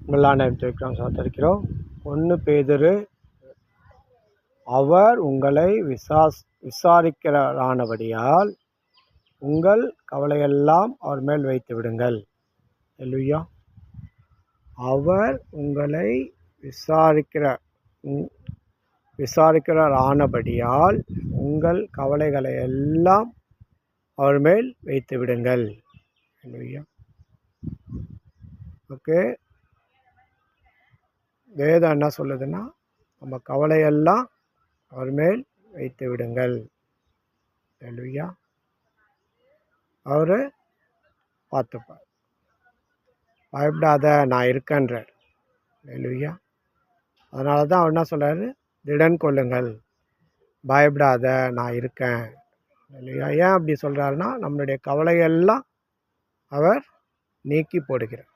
உங்களால் ஜெயிக்கிறோம் சோதரிக்கிறோம். 1 பேதுரு, அவர் உங்களை விசாரிக்கிறானபடியால் உங்கள் கவலையெல்லாம் அவர் மேல் வைத்து விடுங்கள். அல்லேலூயா. அவர் உங்களை விசாரிக்கிறானபடியால் உங்கள் கவலைகளை எல்லாம் அவர் மேல் வைத்து விடுங்கள். அல்லேலூயா. ஓகே, வேதம் என்ன சொல்லுதுன்னா, நம்ம கவலையெல்லாம் அவர் மேல் வைத்து விடுங்கள். அல்லேலூயா. அவர் பார்த்துப்பார். பயப்படாத, நான் இருக்கேன்றார். அல்லேலூயா. அதனால தான் அவர் என்ன சொல்கிறாரு, திடன் கொள்ளுங்கள், பயப்படாத, நான் இருக்கேன். அல்லேலூயா. ஏன் அப்படி சொல்கிறாருன்னா, நம்மளுடைய கவலையெல்லாம் அவர் நீக்கி போடுகிறார்.